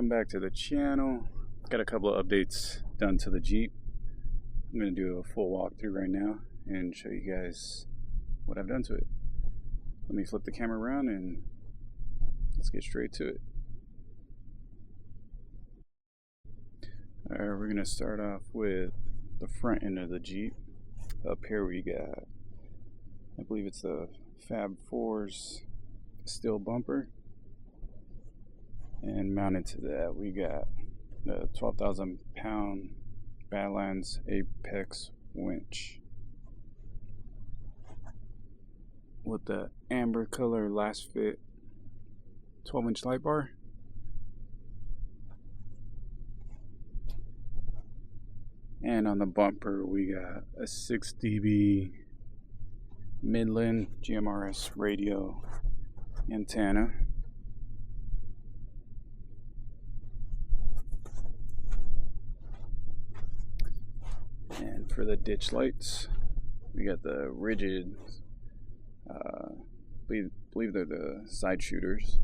Welcome back to the channel. Got a couple of updates done to the Jeep. I'm going to do a full walkthrough right now and show you guys what I've done to it. Let me flip the camera around and let's get straight to it. Alright, we're going to start off with the front end of the Jeep. Up here we got, I believe it's the Fab 4's steel bumper. And mounted to that we got the 12,000 pound Badlands Apex winch with the amber color last fit 12-inch light bar. And on the bumper we got a 6 dB Midland GMRS radio antenna. And for the ditch lights, we got the rigid, believe they're the side shooters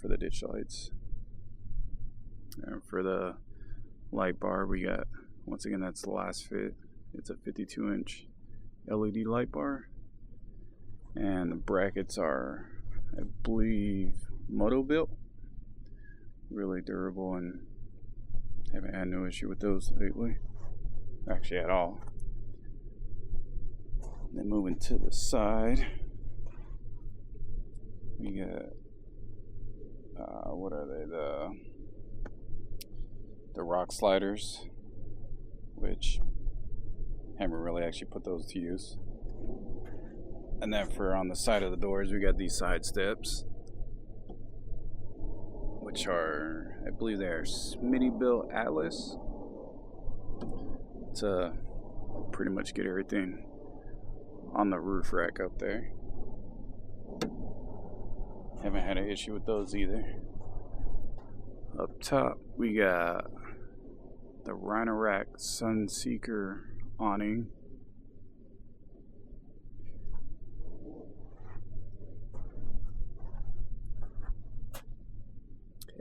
for the ditch lights. And for the light bar, we got, once again, that's the last fit. It's a 52-inch LED light bar. And the brackets are, I believe, moto built. Really durable, and haven't had no issue with those lately. Actually at all. Then moving to the side, we got what are they, the rock sliders, which haven't really actually put those to use. And then for on the side of the doors, we got these side steps, which are, I believe they're Smittybilt Atlas. To pretty much get everything on the roof rack up there. Haven't had an issue with those either. Up top we got the Rack Sunseeker awning.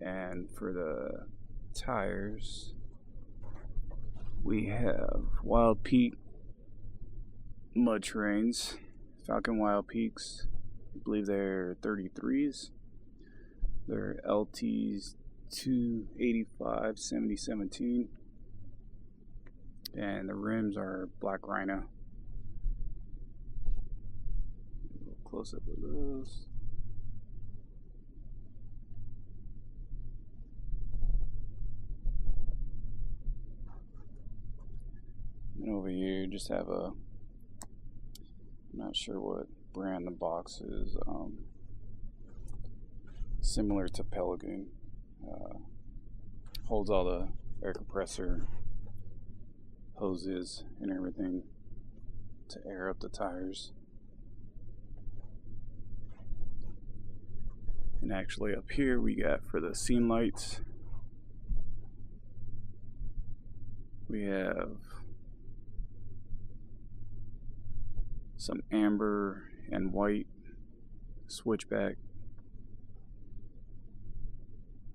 And for the tires, we have Wild Peak mud terrains, Falcon Wild Peaks. I believe they're 33s. They're LTs 285 7017, and the rims are Black Rhino. Close up of those. And over here, just have a, I'm not sure what brand the box is, similar to Pelican. Holds all the air compressor hoses and everything to air up the tires. And actually up here we got, for the scene lights, we have some amber and white switchback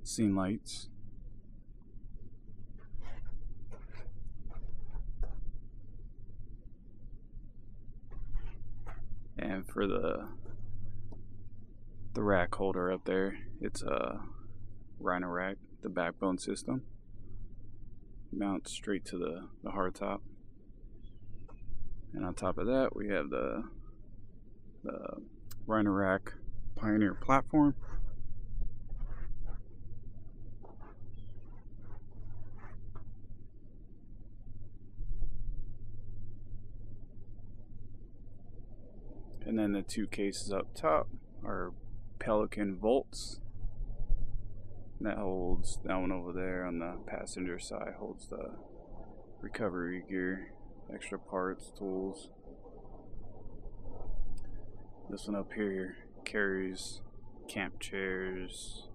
scene lights. And for the rack holder up there, it's a Rhino rack, the backbone system. Mounts straight to the hardtop. And on top of that, we have the Rhino Rack Pioneer platform. And then the two cases up top are Pelican Volts. And that holds, that one over there on the passenger side holds the recovery gear, extra parts, tools. This one up here carries camp chairs,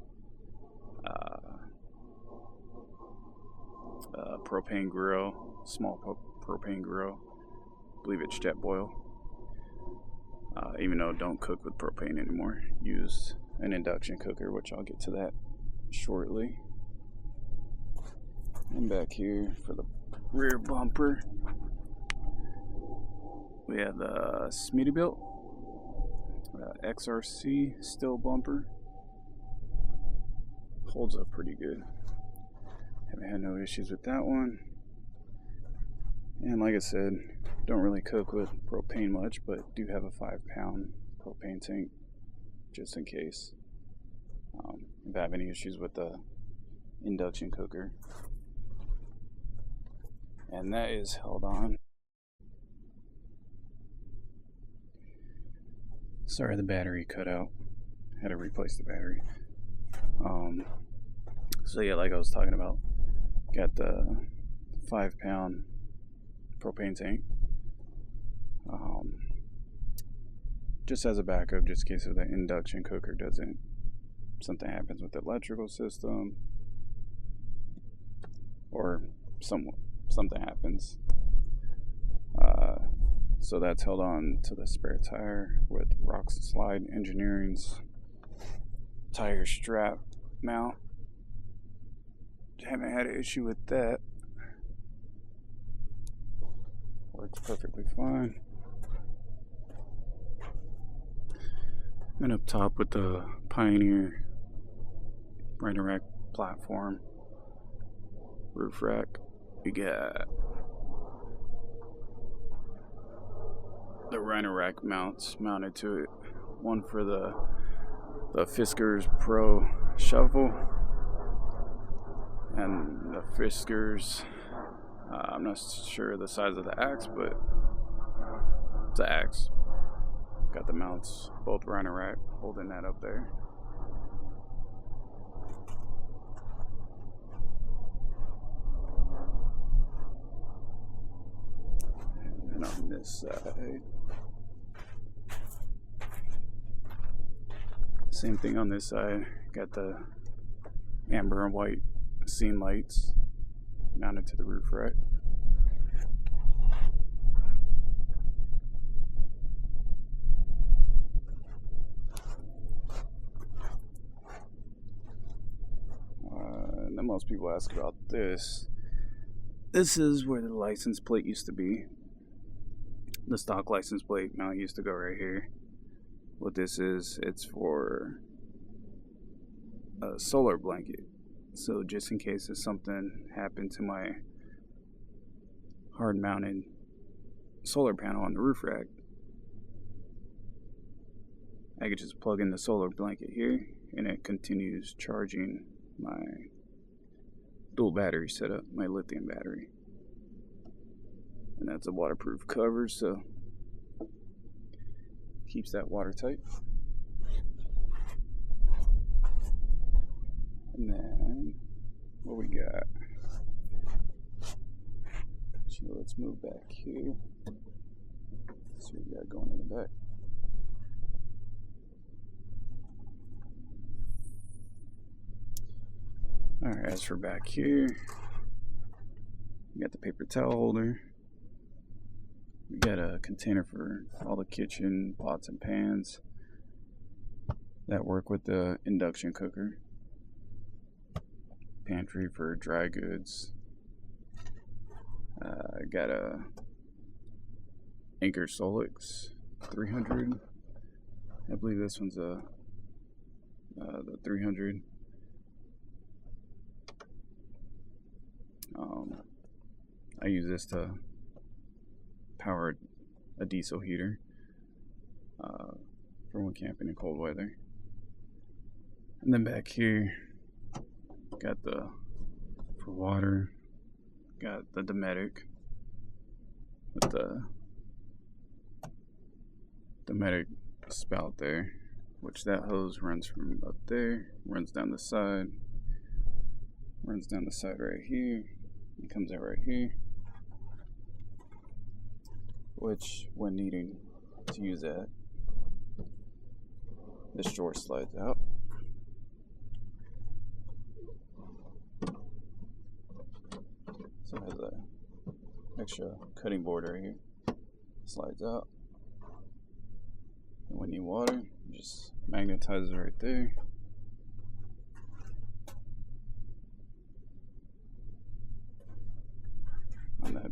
propane grill, small propane grill. I believe it's jet boil. Even though I don't cook with propane anymore, use an induction cooker, which I'll get to that shortly. And back here for the rear bumper, we have the Smittybilt XRC steel bumper. Holds up pretty good. Haven't had no issues with that one. And like I said, don't really cook with propane much, but do have a 5-pound propane tank just in case. If I have any issues with the induction cooker. And that is held on. Sorry, the battery cut out. Had to replace the battery. So yeah, like I was talking about, got the 5-pound propane tank. Just as a backup, just in case if the induction cooker something happens with the electrical system, or something happens. So that's held on to the spare tire with Rocks Slide Engineering's tire strap mount. Haven't had an issue with that. Works perfectly fine. And up top with the Pioneer Rhino Rack platform roof rack, we got the Rhino Rack mounts mounted to it. One for the Fiskars Pro shovel, and the Fiskars, I'm not sure the size of the axe, but it's an axe. Got the mounts, both Rhino Rack, holding that up there. And on this side, same thing on this side. Got the amber and white scene lights mounted to the roof rack. And then most people ask about this. This is where the license plate used to be. The stock license plate mount used to go right here. What this is, it's for a solar blanket. So just in case if something happened to my hard mounted solar panel on the roof rack, I could just plug in the solar blanket here and it continues charging my dual battery setup, my lithium battery. And that's a waterproof cover, so keeps that watertight. And then what we got? So let's move back here. See what we got going in the back. Alright, as for back here, we got the paper towel holder. We got a container for all the kitchen pots and pans that work with the induction cooker. Pantry for dry goods. I got a Anchor Solix 300. I believe this one's the 300. I use this to power a diesel heater for when camping in cold weather. And then back here, got the for water, got the Dometic with the Dometic spout there, which that hose runs from up there, runs down the side right here, and comes out right here, which when needing to use that, this drawer slides out. So it has a extra cutting board right here, slides out, and when you need water, just magnetizes right there.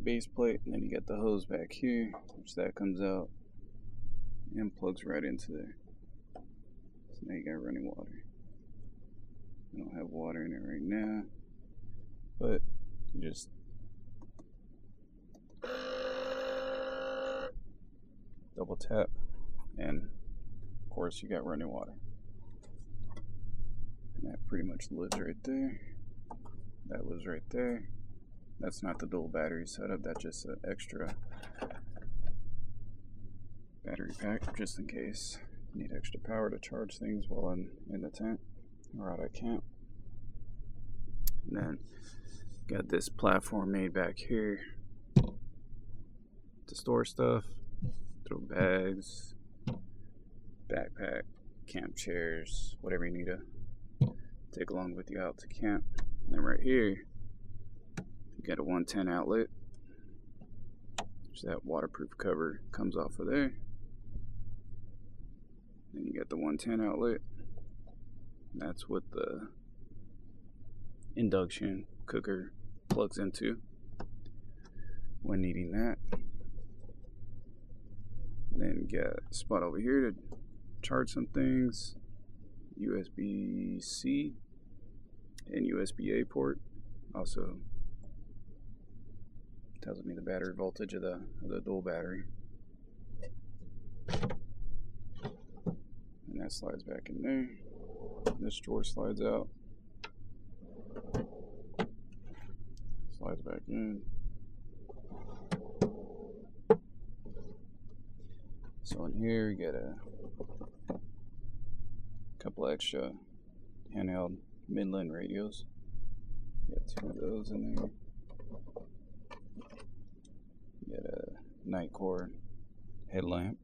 base plate, and then you got the hose back here, which that comes out and plugs right into there. So now you got running water. I don't have water in it right now, but you just double tap, and of course you got running water. And that pretty much lives right there. That lives right there. That's not the dual battery setup, that's just an extra battery pack just in case you need extra power to charge things while I'm in the tent or out at camp. And then got this platform made back here to store stuff, throw bags, backpack, camp chairs, whatever you need to take along with you out to camp. And then right here, you got a 110 outlet, which that waterproof cover comes off of there. Then you got the 110 outlet. That's what the induction cooker plugs into when needing that. Then you got a spot over here to charge some things, USB-C and USB-A port. Also tells me the battery voltage of the dual battery. And that slides back in there. This drawer slides out. Slides back in. So in here you get a couple extra handheld Midland radios. You got 2 of those in there. You got a night core headlamp.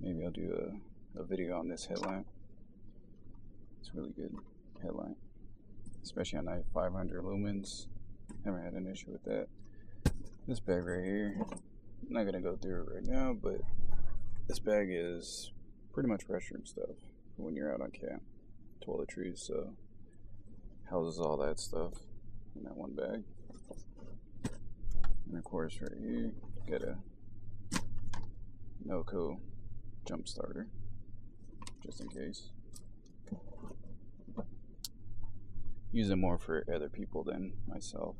Maybe I'll do a video on this headlamp. It's a really good headlamp, especially on night, 500 lumens. Haven't had an issue with that. This bag right here, I'm not gonna go through it right now, but this bag is pretty much restroom stuff for when you're out on camp. Toiletries, so houses all that stuff in that one bag. And of course right here, got a NOCO jump starter, just in case. Use it more for other people than myself.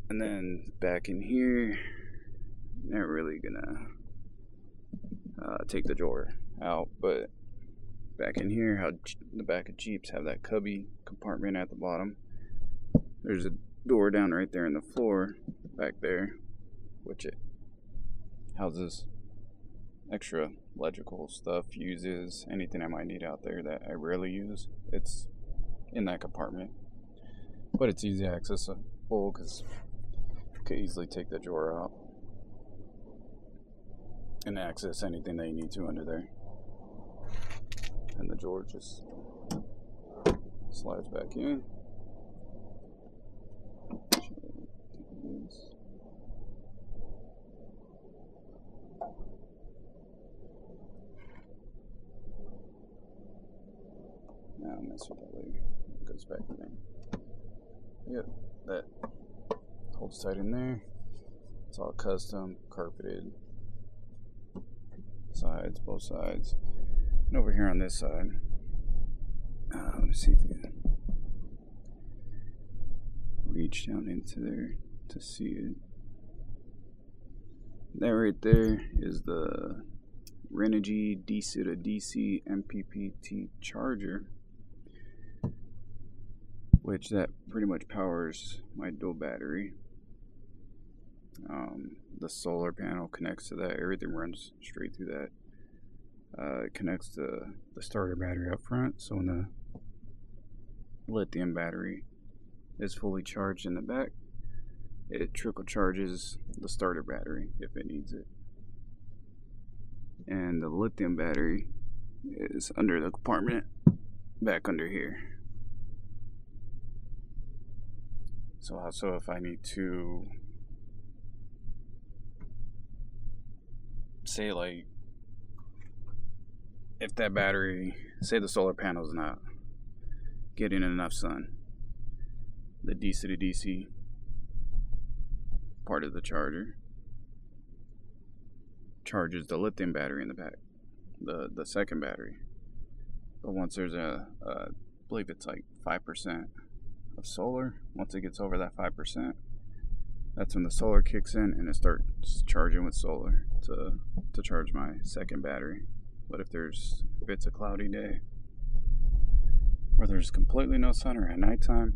And then back in here, not really gonna take the drawer out, but back in here, how the back of Jeeps have that cubby compartment at the bottom. There's a door down right there in the floor back there, which it houses extra electrical stuff, fuses, anything I might need out there that I rarely use. It's in that compartment, but it's easy accessible because you could easily take the drawer out and access anything that you need to under there. And the drawer just slides back in. Now I'll mess with that later. It goes back in there. Yep, that holds tight in there. It's all custom, carpeted. Sides, both sides. And over here on this side, let me see if you can reach down into there to see it. That right there is the Renogy DC to DC MPPT charger, which that pretty much powers my dual battery. The solar panel connects to that. Everything runs straight through that. It connects to the starter battery up front, so when the lithium battery is fully charged in the back, it trickle charges the starter battery if it needs it. And the lithium battery is under the compartment back under here. So if I need to, say, like, if that battery, say the solar panel's not getting enough sun, the DC to DC part of the charger charges the lithium battery in the back, the second battery. But once there's I believe it's like 5% of solar, once it gets over that 5%, that's when the solar kicks in and it starts charging with solar to charge my second battery. But if it's a cloudy day or there's completely no sun or at nighttime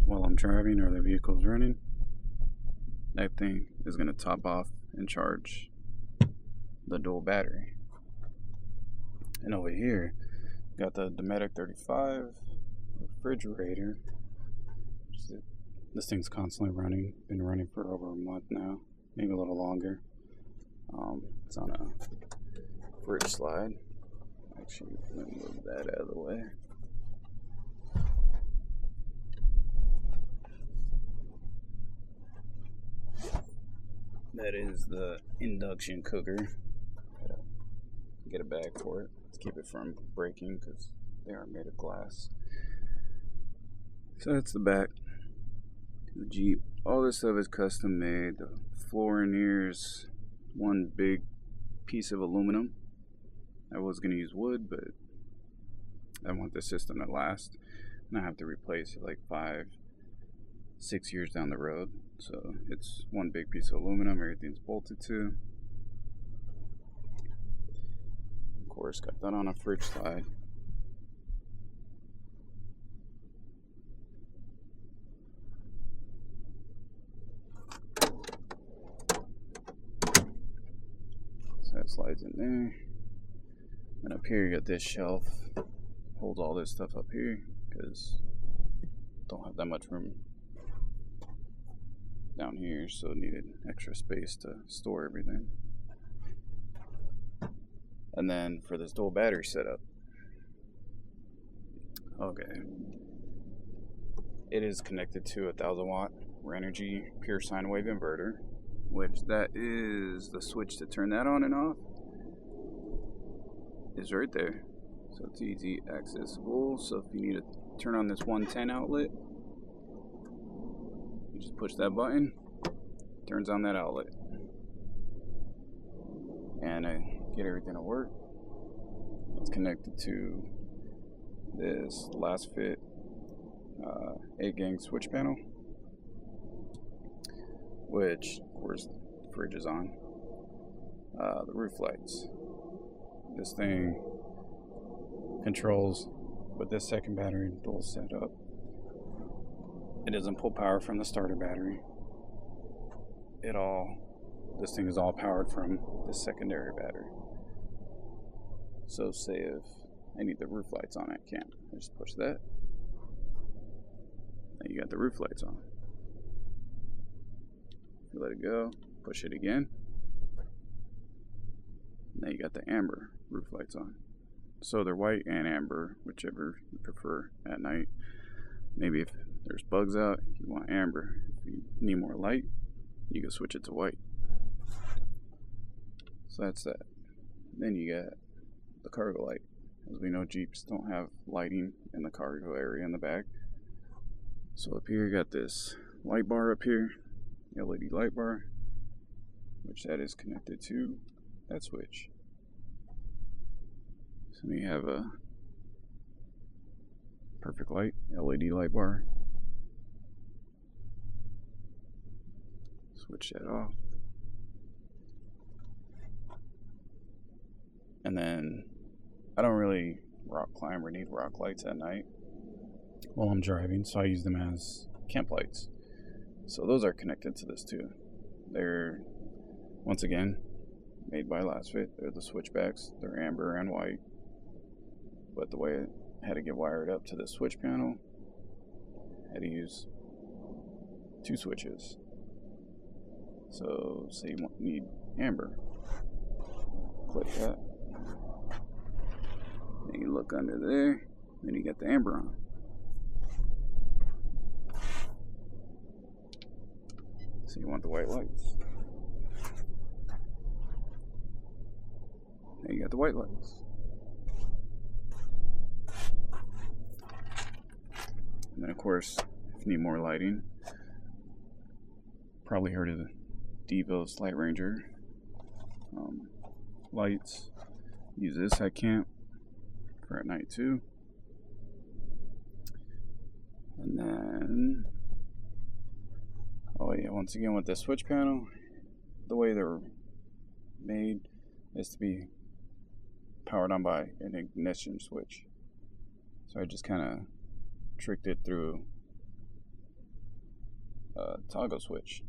while I'm driving or the vehicle's running, that thing is going to top off and charge the dual battery. And over here, got the Dometic 35 refrigerator. This thing's constantly running. Been running for over a month now, maybe a little longer. It's on a fridge slide. Actually, let me move that out of the way. That is the induction cooker. Get a bag for it to keep it from breaking because they are made of glass. So that's the back. The Jeep. All this stuff is custom made. The floor in here is one big piece of aluminum. I was going to use wood, but I want the system to last. And I have to replace it like 5-6 years down the road. So it's one big piece of aluminum. Everything's bolted to. Of course, got that on a fridge slide. So that slides in there. And up here you got this shelf. Holds all this stuff up here because don't have that much room down here, so needed extra space to store everything. And then for this dual battery setup, okay, it is connected to a 1000-watt Reenergy pure sine wave inverter, which that is the switch to turn that on and off is right there. So it's easy accessible. So if you need to turn on this 110 outlet, you just push that button, turns on that outlet, and I get everything to work. It's connected to this last fit 8-gang switch panel, which of course the fridge is on. The roof lights. This thing controls with this second battery dual setup. It doesn't pull power from the starter battery. This thing is all powered from the secondary battery. So say if I need the roof lights on, I can't. I just push that. Now you got the roof lights on. You let it go, push it again. Now you got the amber roof lights on. So they're white and amber, whichever you prefer at night. Maybe if there's bugs out, you want amber. If you need more light, you can switch it to white. So that's that. Then you got the cargo light. As we know, Jeeps don't have lighting in the cargo area in the back. So up here you got this light bar up here, LED light bar, which that is connected to that switch. So you have a perfect light, LED light bar. Switch that off. And then I don't really rock climb or need rock lights at night while I'm driving, so I use them as camp lights. So those are connected to this too. They're, once again, made by Last Fit. They're the switchbacks. They're amber and white. But the way it had to get wired up to the switch panel, I had to use 2 switches. So say you need amber, click that. Then you look under there, then you got the amber on. So you want the white lights. Now you got the white lights. And then of course, if you need more lighting. Probably heard of the Devo's Light Ranger lights. Use this at camp for at night too. And then, oh yeah, once again with the switch panel, the way they're made is to be powered on by an ignition switch. So I just kind of tricked it through a toggle switch.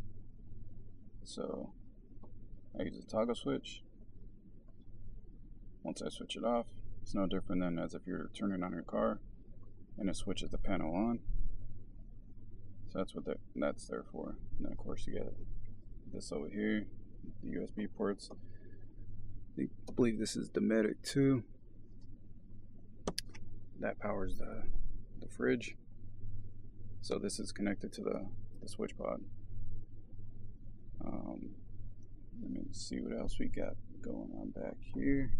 So I use a toggle switch. Once I switch it off, it's no different than as if you're turning on your car and it switches the panel on. So that's what that's there for. And then of course you got this over here, the USB ports. I believe this is the Medic 2. That powers the fridge. So this is connected to the switch pod. Let me see what else we got going on back here.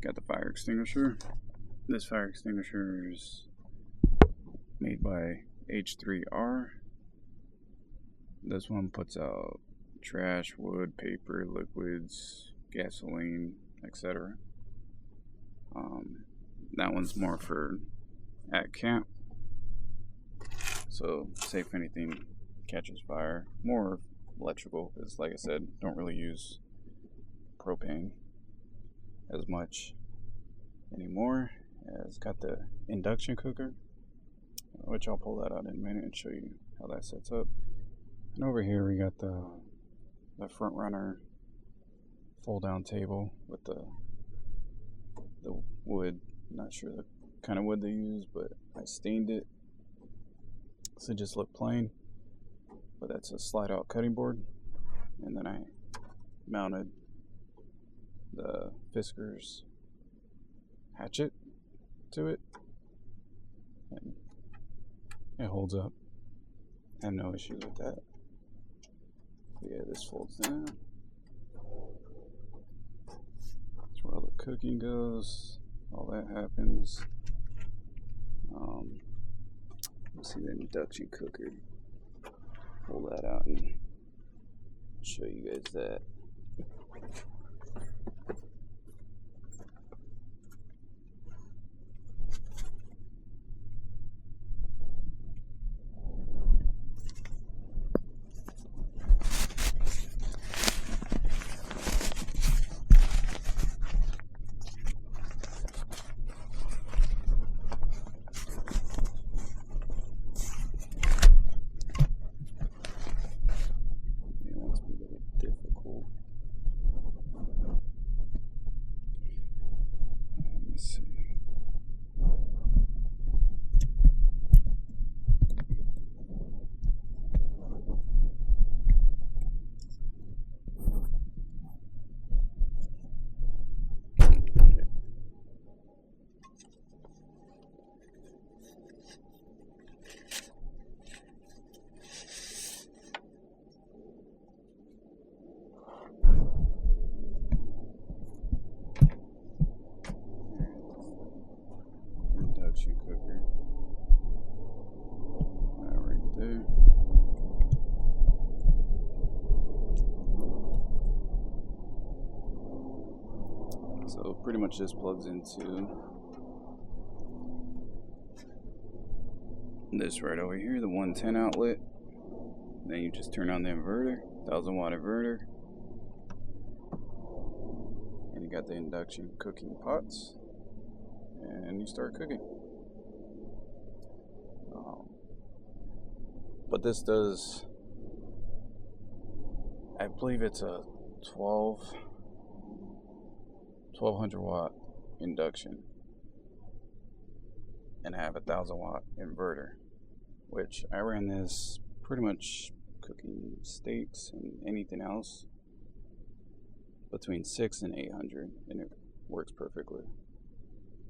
Got the fire extinguisher. This fire extinguisher is made by H3R. This one puts out trash, wood, paper, liquids, gasoline, etc. That one's more for at camp. So say if anything catches fire, more electrical, because like I said, don't really use propane as much anymore. It's got the induction cooker, which I'll pull that out in a minute and show you how that sets up. And over here we got the front runner fold down table with the wood. Not sure the kind of wood they use, but I stained it so it just looked plain. But that's a slide out cutting board, and then I mounted the Fisker's hatchet to it, and it holds up. I have no issues with that. But yeah, this folds down. That's where all the cooking goes. All that happens. Let's see the induction cooker. Pull that out and show you guys that. Induction cooker. That right there. So pretty much this plugs into this right over here, the 110 outlet. Then you just turn on the inverter, 1000-watt inverter, and you got the induction cooking pots, and you start cooking. But this does, I believe it's a 1200-watt induction, and I have a 1000-watt inverter, which I ran this pretty much cooking steaks and anything else between 600 and 800, and it works perfectly.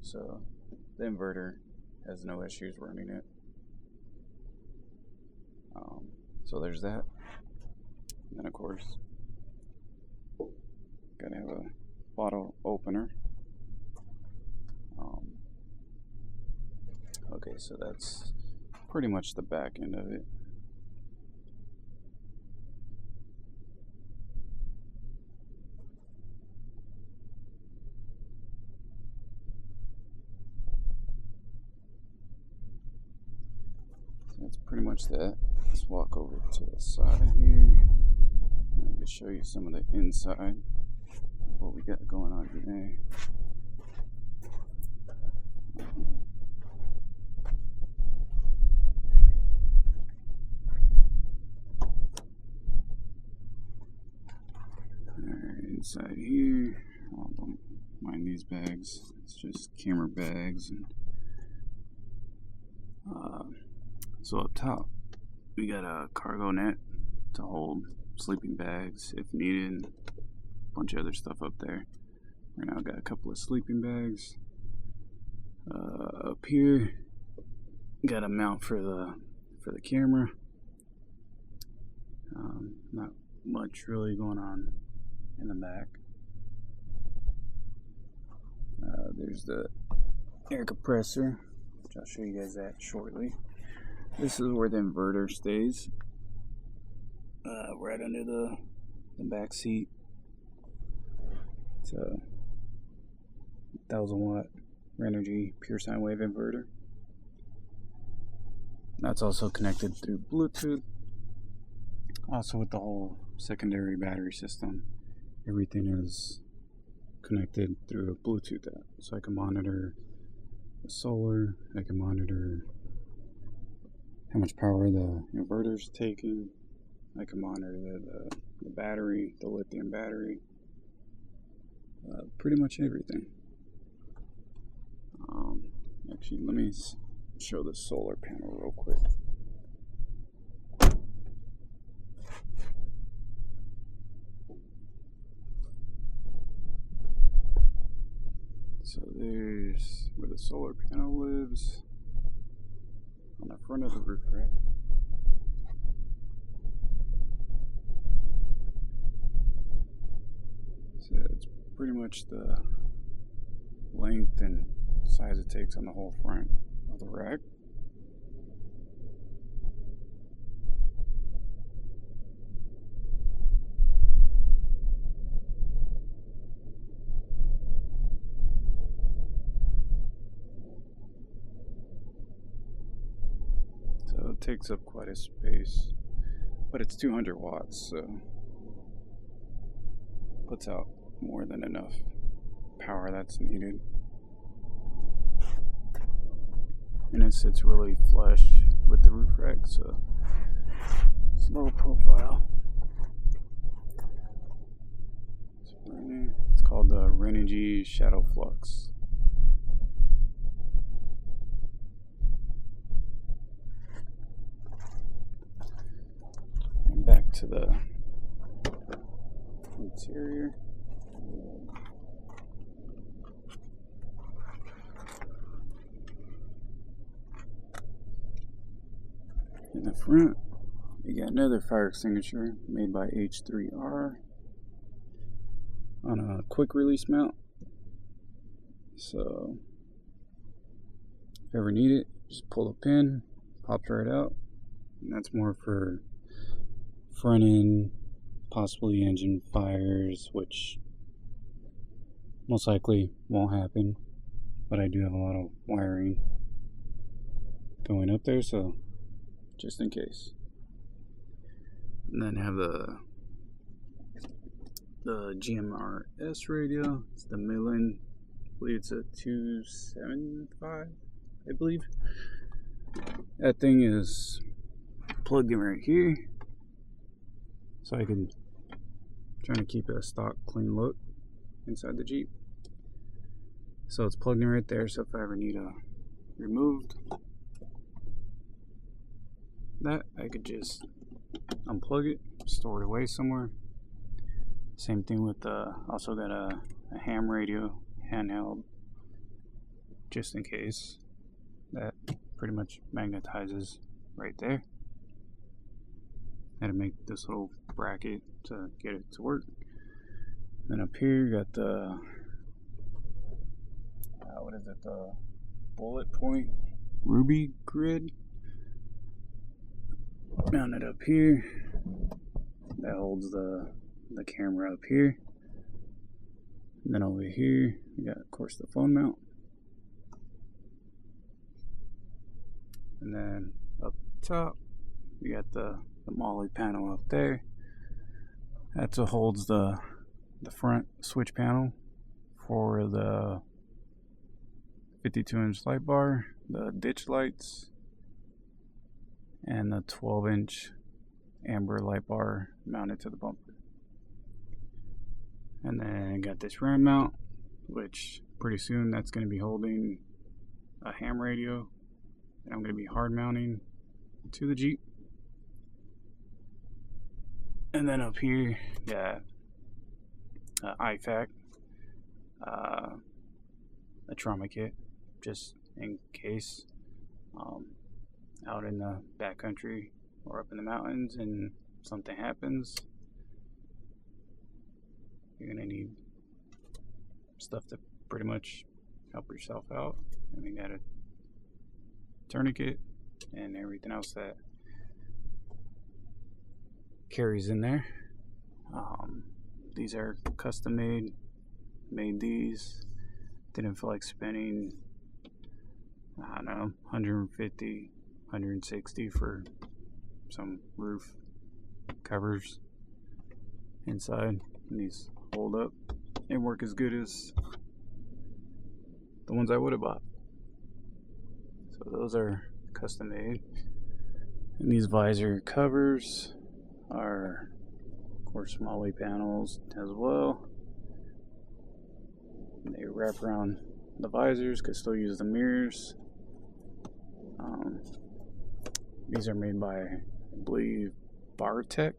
So the inverter has no issues running it. So there's that. And then of course, gotta have a bottle opener. Okay, so that's pretty much the back end of it. So that's pretty much that. Let's walk over to the side here. I'm going to show you some of the inside, what we got going on today. Alright, inside here, oh, don't mind these bags, it's just camera bags. And so up top, we got a cargo net to hold sleeping bags if needed, a bunch of other stuff up there. Right now, I got a couple of sleeping bags. Up here, got a mount for the camera. Not much really going on in the back. There's the air compressor, which I'll show you guys that shortly. This is where the inverter stays, right under the back seat. It's a 1000-watt Renogy pure sine wave inverter. That's also connected through Bluetooth. Also with the whole secondary battery system, everything is connected through a Bluetooth app. So I can monitor the solar, I can monitor how much power the inverter's taking, I can monitor the battery, the lithium battery, pretty much everything. Actually, let me show the solar panel real quick. So there's where the solar panel lives, on the front of the roof rack. So it's pretty much the length and size it takes on the whole front of the rack. So it takes up quite a space, but it's 200 watts, so puts out more than enough power that's needed. And it sits really flush with the roof rack, so it's low profile. It's called the Renogy Shadow Flux. And back to the interior. In the front, you got another fire extinguisher made by H3R on a quick release mount. So if you ever need it, just pull the pin, pops right out. And that's more for front end, possibly engine fires, which most likely won't happen, but I do have a lot of wiring going up there, so just in case. And then have the GMRS radio. It's the Millen, I believe it's a 275, I believe. That thing is plugged in right here, so I can try to keep it a stock clean look inside the Jeep. So it's plugged in right there, so if I ever need removed, that I could just unplug it, store it away somewhere. Same thing with also got a ham radio handheld, just in case. That pretty much magnetizes right there. Had to make this little bracket to get it to work. Then up here you got the what is it, the bullet point ruby grid. mounted up here. That holds the camera up here. And then over here, we got, of course, the phone mount. And then up top, we got the MOLLE panel up there. That's what holds the front switch panel for the 52-inch light bar, the ditch lights, and the 12-inch amber light bar mounted to the bumper. And then got this RAM mount, which pretty soon that's going to be holding a ham radio, and I'm going to be hard mounting to the Jeep. And then up here, got IFAC, a trauma kit, just in case out in the backcountry or up in the mountains and something happens. You're gonna need stuff to pretty much help yourself out. And we got a tourniquet and everything else that carries in there. These are custom made these. Didn't feel like spending, I don't know, 150, 160 for some roof covers inside. And these hold up and work as good as the ones I would have bought. So those are custom made. And these visor covers are, of course, MOLLE panels as well. And they wrap around the visors, could still use the mirrors. These are made by, I believe, Bartech.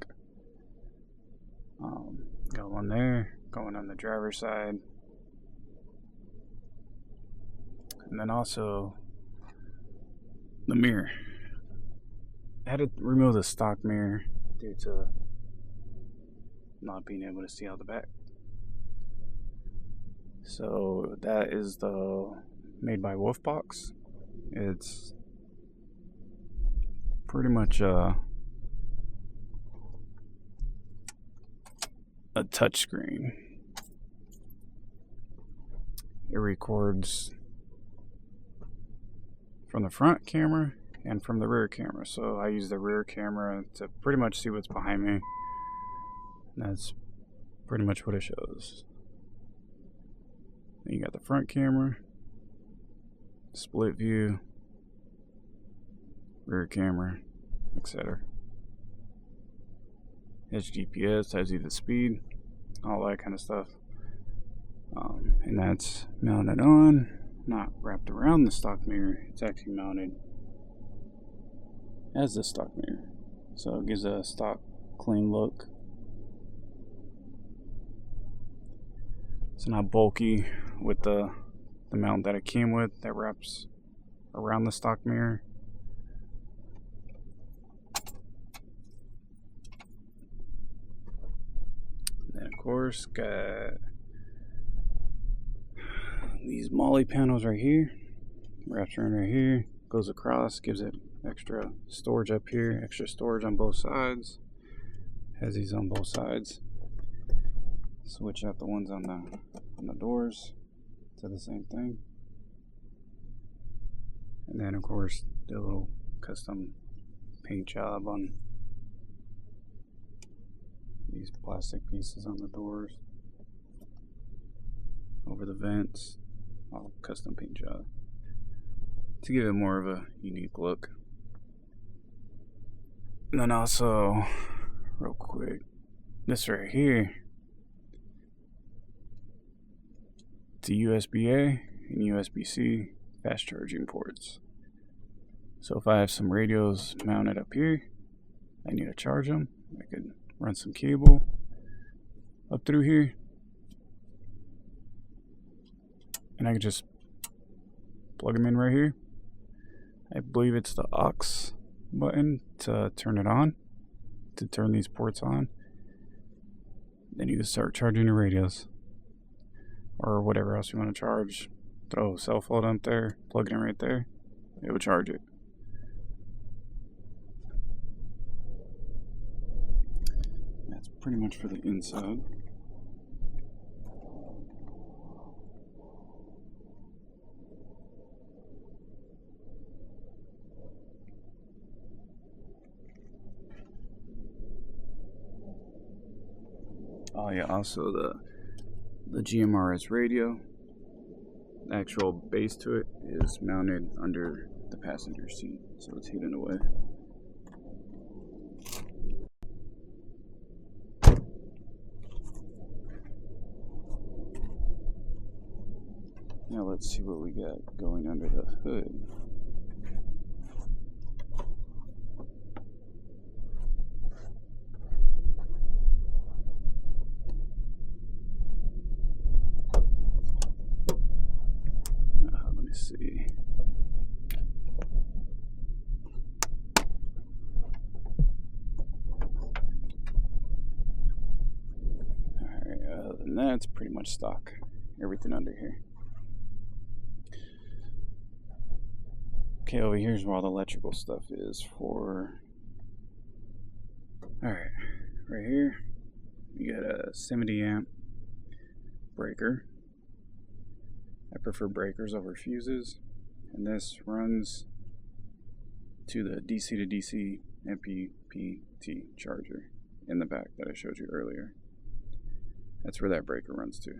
Got one there, going on the driver's side. And then also the mirror. I had to remove the stock mirror due to not being able to see out the back. So that is the made by Wolfbox. It's pretty much a touch screen. It records from the front camera and from the rear camera. So I use the rear camera to pretty much see what's behind me. And that's pretty much what it shows. Then you got the front camera, split view, rear camera, etc. Has GPS, tells you the speed, all that kind of stuff. And that's mounted on, not wrapped around the stock mirror. It's actually mounted as the stock mirror. So it gives a stock, clean look. It's not bulky with the mount that it came with that wraps around the stock mirror. And of course, got these MOLLE panels right here. Wraps around right here, goes across, gives it extra storage up here, extra storage on both sides. Has these on both sides. Switch out the ones on the doors to the same thing. And then of course the little custom paint job on these plastic pieces on the doors, over the vents, all custom paint job to give it more of a unique look. And then also, real quick, this right here, it's a USB-A and USB-C fast charging ports. So if I have some radios mounted up here, I need to charge them, I could run some cable up through here, and I could just plug them in right here. I believe it's the aux button to turn it on, to turn these ports on. Then you can start charging your radios or whatever else you want to charge. Throw a cell phone up there, plug it in right there, it will charge it. pretty much for the inside. Oh yeah, also the GMRS radio, the actual base to it is mounted under the passenger seat, so it's hidden away. Now let's see what we got going under the hood. Let me see. Alright, other than that, it's pretty much stock. Everything under here. Okay, over here's where all the electrical stuff is for. Alright, right here, you got a 70 amp breaker. I prefer breakers over fuses, and this runs to the DC to DC MPPT charger in the back that I showed you earlier. That's where that breaker runs to.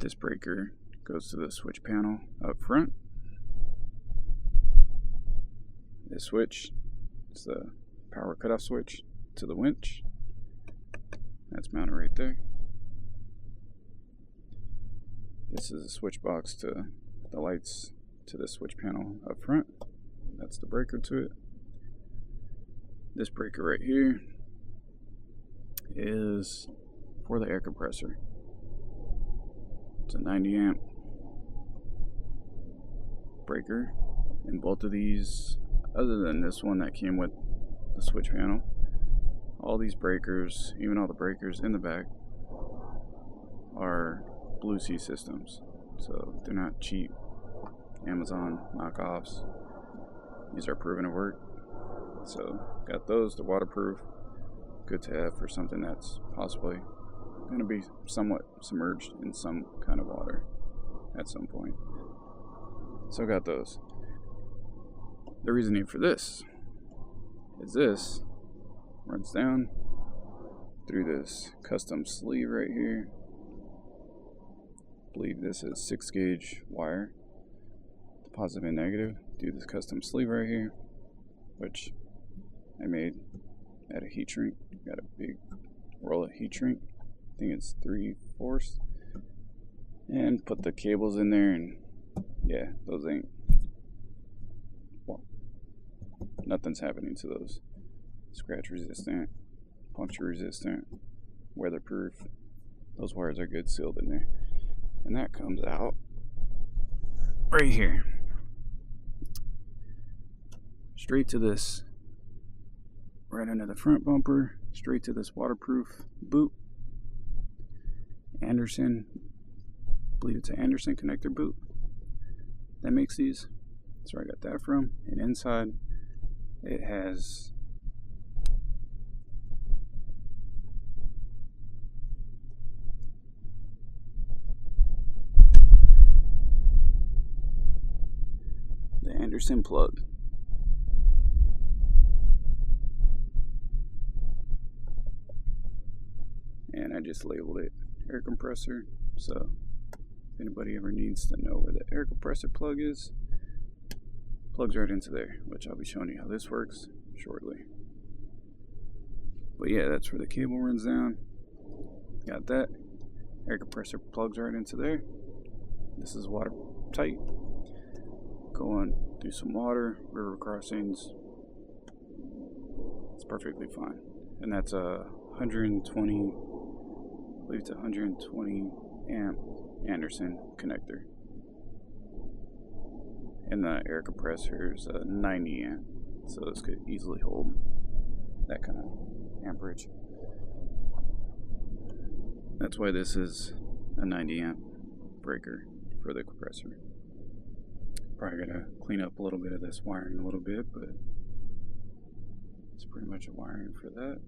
This breaker goes to the switch panel up front. This switch is the power cutoff switch to the winch. That's mounted right there. This is a switch box to the lights to the switch panel up front. That's the breaker to it. This breaker right here is for the air compressor. It's a 90 amp breaker, and both of these, other than this one that came with the switch panel, all these breakers, even all the breakers in the back, are Blue Sea systems, so they're not cheap Amazon knockoffs. These are proven to work. So got those. They're waterproof, good to have for something that's possibly going to be somewhat submerged in some kind of water at some point. So got those. The reasoning for this is this runs down through this custom sleeve right here. I believe this is 6 gauge wire, the positive and negative, through this custom sleeve right here, which I made at a heat shrink. Got a big roll of heat shrink, I think it's 3/4, and put the cables in there, and yeah, those ain't, well, nothing's happening to those. Scratch resistant, puncture resistant, weatherproof. Those wires are good sealed in there. And that comes out right here, straight to this, right under the front bumper, straight to this waterproof boot. Anderson, I believe it's an Anderson connector boot that makes these. That's where I got that from. And inside it has the Anderson plug. And I just labeled it air compressor, so if anybody ever needs to know where the air compressor plug is, plugs right into there, which I'll be showing you how this works shortly. But yeah, that's where the cable runs down. Got that. Air compressor plugs right into there. This is watertight. Going through some water, river crossings, it's perfectly fine. And that's a 120, I believe it's a 120 amp Anderson connector. And the air compressor is a 90 amp, so this could easily hold that kind of amperage. That's why this is a 90 amp breaker for the compressor. Probably gonna clean up a little bit of this wiring a little bit, but it's pretty much a wiring for that.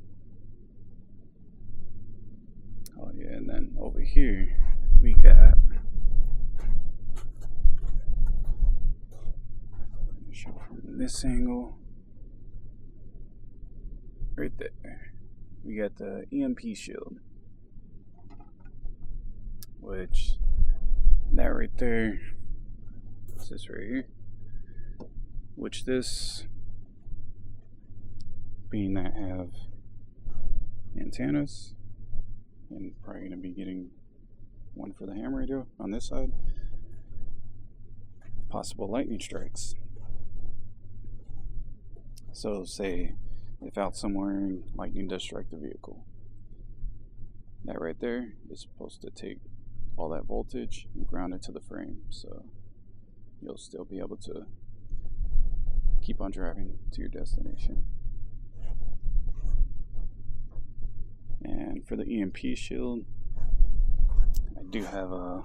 Oh yeah, and then over here we got, show from this angle, right there, we got the EMP shield, which that right there, what's this right here, which this, being that have antennas, and probably going to be getting one for the ham radio on this side, possible lightning strikes. So say if out somewhere and lightning does strike the vehicle, that right there is supposed to take all that voltage and ground it to the frame, so you'll still be able to keep on driving to your destination. And for the EMP shield, I do have a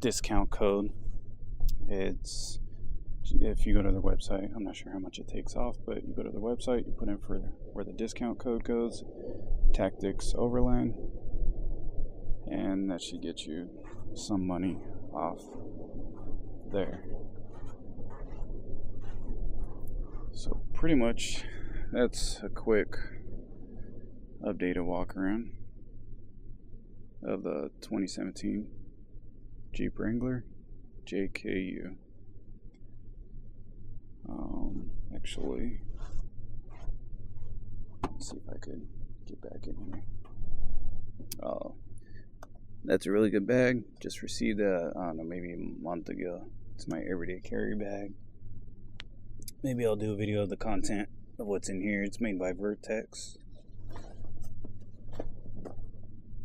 discount code. It's, if you go to their website, I'm not sure how much it takes off, but you go to the website, you put in for where the discount code goes, Tactics Overland, and that should get you some money off there. So pretty much that's a quick updated walk around of the 2017 Jeep Wrangler JKU. Actually, let's see if I could get back in here. Oh, that's a really good bag. Just received that, I don't know, maybe a month ago. It's my everyday carry bag. Maybe I'll do a video of the content of what's in here. It's made by Vertex.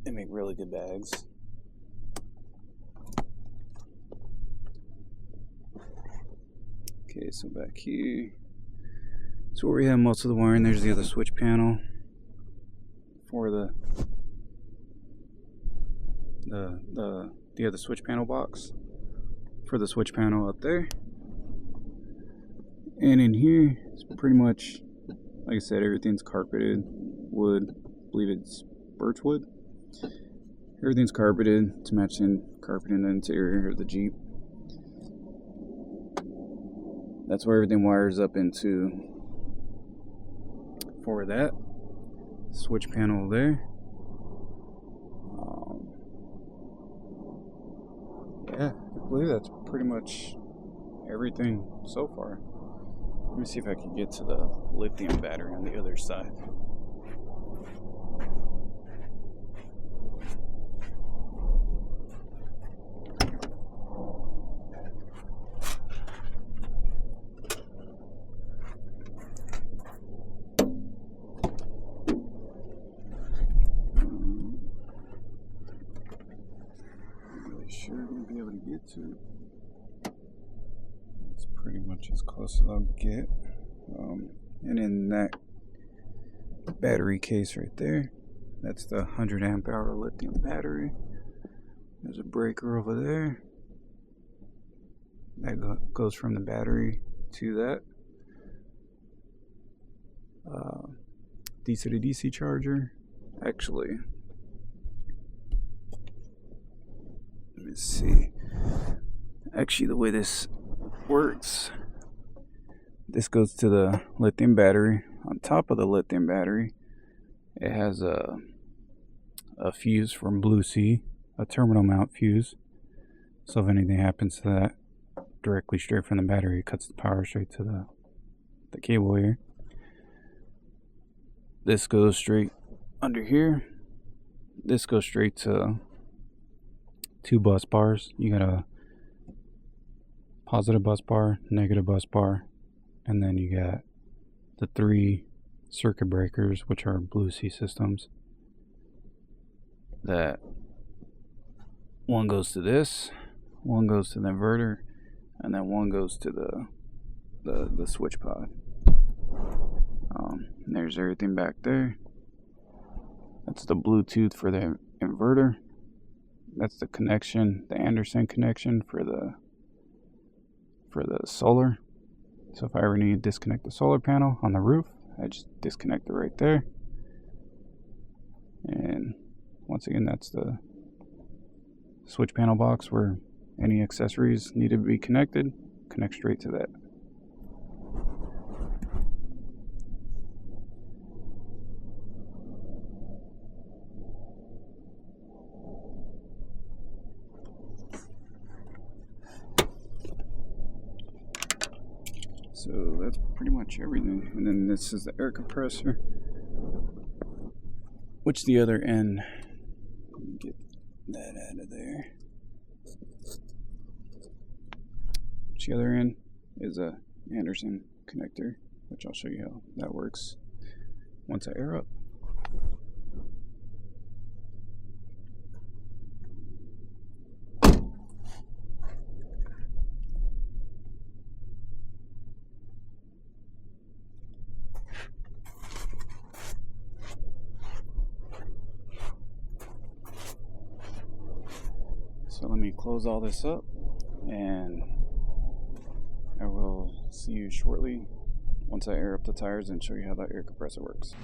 They make really good bags. Okay, so back here, that's where we have most of the wiring. There's the other switch panel for the other switch panel box for the switch panel up there. And in here, it's pretty much, like I said, everything's carpeted wood. I believe it's birch wood. Everything's carpeted to match in carpeting the interior of the Jeep. That's where everything wires up into for that switch panel there. Yeah, I believe that's pretty much everything so far. Let me see if I can get to the lithium battery on the other side. Sure gonna be able to get to it. It's pretty much as close as I'll get. And in that battery case right there, that's the 100 amp hour lithium battery. There's a breaker over there that goes from the battery to that DC to DC charger. Actually, let me see. Actually, the way this works, this goes to the lithium battery. On top of the lithium battery, it has a fuse from Blue Sea, a terminal mount fuse. So if anything happens to that, directly straight from the battery, it cuts the power straight to the cable here. This goes straight under here. This goes straight to 2 bus bars. You got a positive bus bar, negative bus bar, and then you got the 3 circuit breakers, which are Blue Sea systems. That one goes to this, one goes to the inverter, and then one goes to the switch pod. There's everything back there. That's the Bluetooth for the inverter. That's the connection, the Anderson connection for the solar. So if I ever need to disconnect the solar panel on the roof, I just disconnect it right there. Once again, that's the switch panel box where any accessories need to be connected. Connect straight to that. So that's pretty much everything. And then this is the air compressor, which the other end, get that out of there. The other end is a Anderson connector, which I'll show you how that works once I air up. So let me close all this up, and I will see you shortly once I air up the tires and show you how that air compressor works.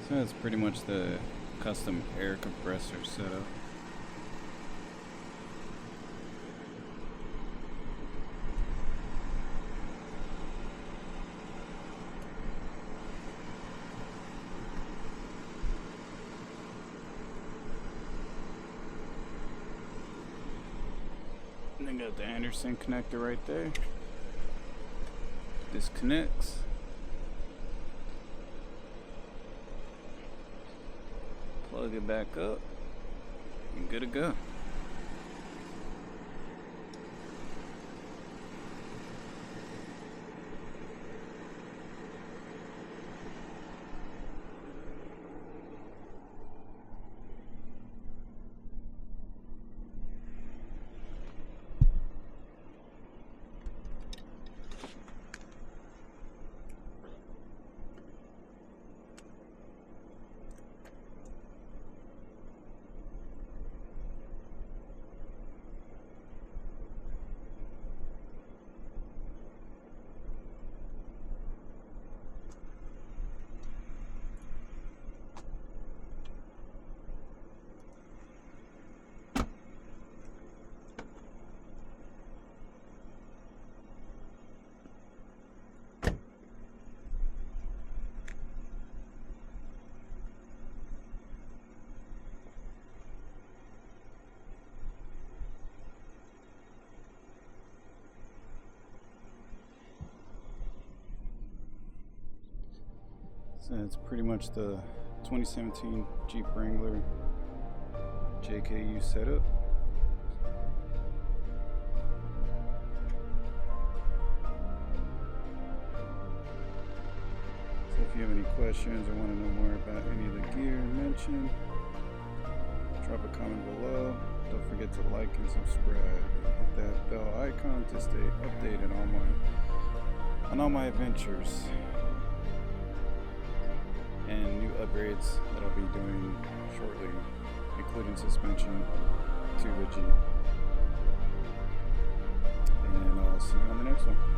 So that's pretty much the custom air compressor setup. And then got the Anderson connector right there. Disconnects. Plug it back up. And good to go. So it's pretty much the 2017 Jeep Wrangler JKU setup. So if you have any questions or want to know more about any of the gear mentioned, drop a comment below. Don't forget to like and subscribe. Hit that bell icon to stay updated on all my adventures and new upgrades that I'll be doing shortly, including suspension to the Jeep. And I'll see you on the next one.